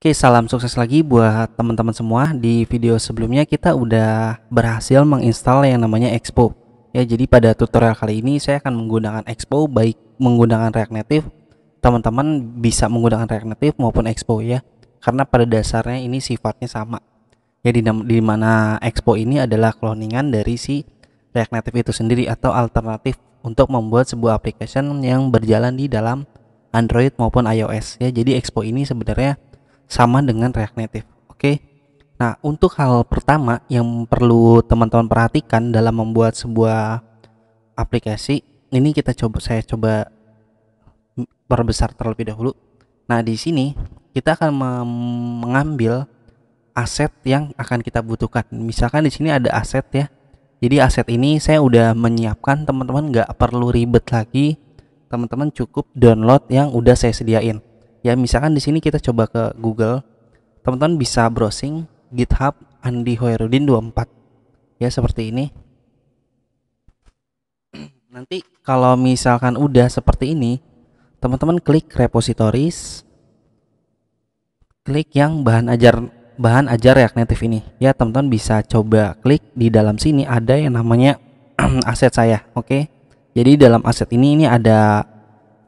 Oke, salam sukses lagi buat teman-teman semua. Di video sebelumnya kita udah berhasil menginstal yang namanya Expo. Ya, jadi pada tutorial kali ini saya akan menggunakan Expo, baik menggunakan React Native. Teman-teman bisa menggunakan React Native maupun Expo ya. Karena pada dasarnya ini sifatnya sama. Ya, di mana Expo ini adalah cloningan dari si React Native itu sendiri atau alternatif untuk membuat sebuah application yang berjalan di dalam Android maupun iOS ya. Jadi Expo ini sebenarnya sama dengan React Native. Oke. Nah, untuk hal pertama yang perlu teman-teman perhatikan dalam membuat sebuah aplikasi, ini saya coba perbesar terlebih dahulu. Nah, di sini kita akan mengambil aset yang akan kita butuhkan. Misalkan di sini ada aset ya. Jadi aset ini saya udah menyiapkan, teman-teman nggak perlu ribet lagi. Teman-teman cukup download yang udah saya sediain. Ya, misalkan di sini kita coba ke Google, teman-teman bisa browsing GitHub Andi Hoirudin 24 ya, seperti ini. Nanti kalau misalkan udah seperti ini, teman-teman klik repositories, klik yang bahan ajar React Native ini ya. Teman-teman bisa coba klik di dalam sini, ada yang namanya aset saya. Oke, jadi dalam aset ini ada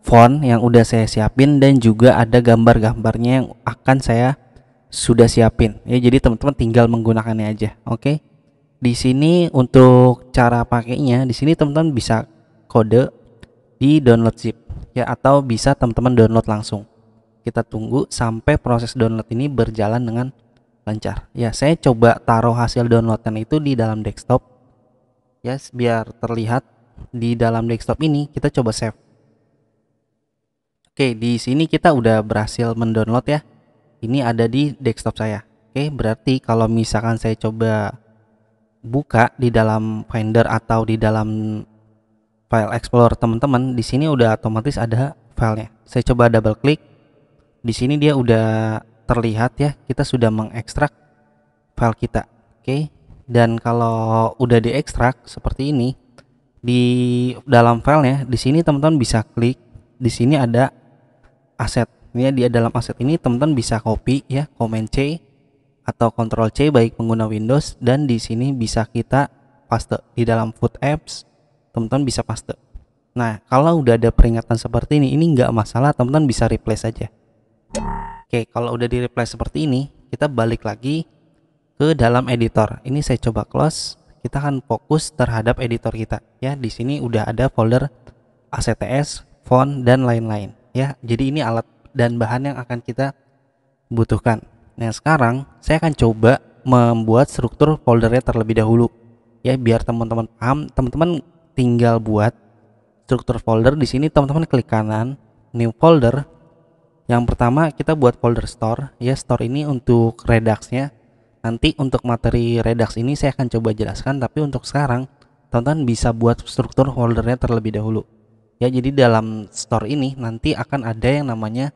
font yang udah saya siapin dan juga ada gambar-gambarnya yang akan saya sudah siapin ya. Jadi teman-teman tinggal menggunakannya aja. Oke. Di sini untuk cara pakainya, di sini teman-teman bisa kode di download zip ya, atau bisa teman-teman download langsung. Kita tunggu sampai proses download ini berjalan dengan lancar. Ya, saya coba taruh hasil downloadan itu di dalam desktop. Ya, biar terlihat di dalam desktop ini. Kita coba save. Oke, di sini kita udah berhasil mendownload ya. Ini ada di desktop saya. Oke, berarti kalau misalkan saya coba buka di dalam Finder atau di dalam file Explorer teman-teman, di sini udah otomatis ada filenya. Saya coba double klik. Di sini dia udah terlihat ya, kita sudah mengekstrak file kita. Oke. Dan kalau udah diekstrak seperti ini, di dalam filenya, di sini teman-teman bisa klik. Di sini ada aset ya. Di dalam aset ini teman-teman bisa copy ya, Command C atau Control C baik pengguna Windows, dan di sini bisa kita paste di dalam Food Apps. Teman-teman bisa paste. Nah, kalau udah ada peringatan seperti ini nggak masalah, teman-teman bisa replace aja. Oke, kalau udah di replace seperti ini, kita balik lagi ke dalam editor. Ini saya coba close. Kita akan fokus terhadap editor kita ya. Di sini udah ada folder ACTS, font dan lain-lain ya. Jadi ini alat dan bahan yang akan kita butuhkan. Nah, sekarang saya akan coba membuat struktur foldernya terlebih dahulu ya, biar teman-teman paham. Teman-teman tinggal buat struktur folder. Di sini teman-teman klik kanan, new folder. Yang pertama kita buat folder store ya. Store ini untuk Redux-nya. Nanti untuk materi Redux ini saya akan coba jelaskan, tapi untuk sekarang teman-teman bisa buat struktur foldernya terlebih dahulu. Ya, jadi dalam store ini nanti akan ada yang namanya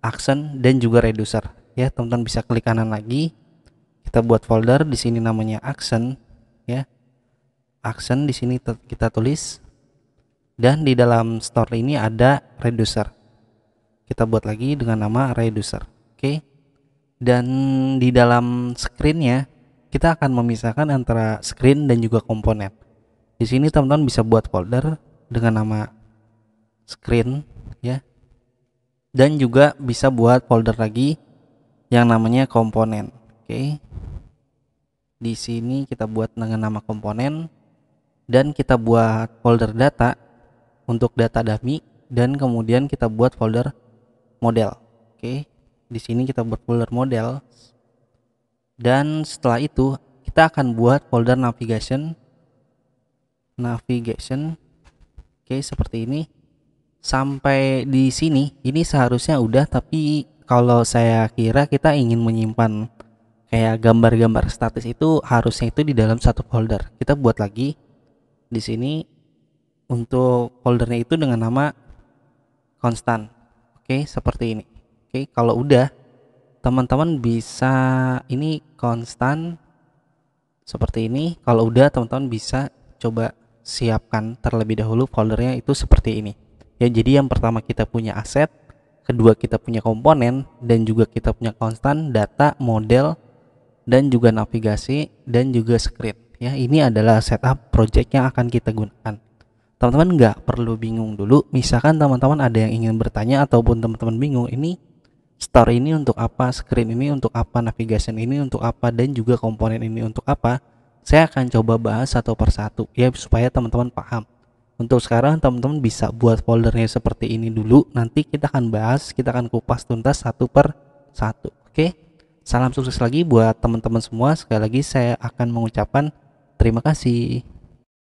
action dan juga reducer ya. Teman-teman bisa klik kanan lagi, kita buat folder di sini namanya action ya. Action di sini kita tulis, dan di dalam store ini ada reducer. Kita buat lagi dengan nama reducer. Oke. Dan di dalam screen-nya kita akan memisahkan antara screen dan juga komponen. Di sini teman-teman bisa buat folder dengan nama screen ya, dan juga bisa buat folder lagi yang namanya komponen. Oke. Di sini kita buat dengan nama komponen, dan kita buat folder data untuk data dummy, dan kemudian kita buat folder model. Oke. Di sini kita buat folder model, dan setelah itu kita akan buat folder navigation. Oke, seperti ini. Sampai di sini ini seharusnya udah, tapi kalau saya kira kita ingin menyimpan kayak gambar-gambar statis, itu harusnya itu di dalam satu folder. Kita buat lagi di sini untuk foldernya itu dengan nama constant. Oke, seperti ini. Oke, kalau udah teman-teman bisa ini constant seperti ini. Kalau udah teman-teman bisa coba siapkan terlebih dahulu foldernya itu seperti ini. Ya, jadi yang pertama kita punya aset, kedua kita punya komponen, dan juga kita punya konstan, data, model, dan juga navigasi, dan juga script ya. Ini adalah setup project yang akan kita gunakan. Teman-teman nggak perlu bingung dulu. Misalkan teman-teman ada yang ingin bertanya ataupun teman-teman bingung, ini store ini untuk apa, screen ini untuk apa, navigation ini untuk apa, dan juga komponen ini untuk apa, saya akan coba bahas satu persatu ya, supaya teman-teman paham. Untuk sekarang teman-teman bisa buat foldernya seperti ini dulu, nanti kita akan bahas, kita akan kupas tuntas satu per satu. Oke, salam sukses lagi buat teman-teman semua. Sekali lagi saya akan mengucapkan terima kasih.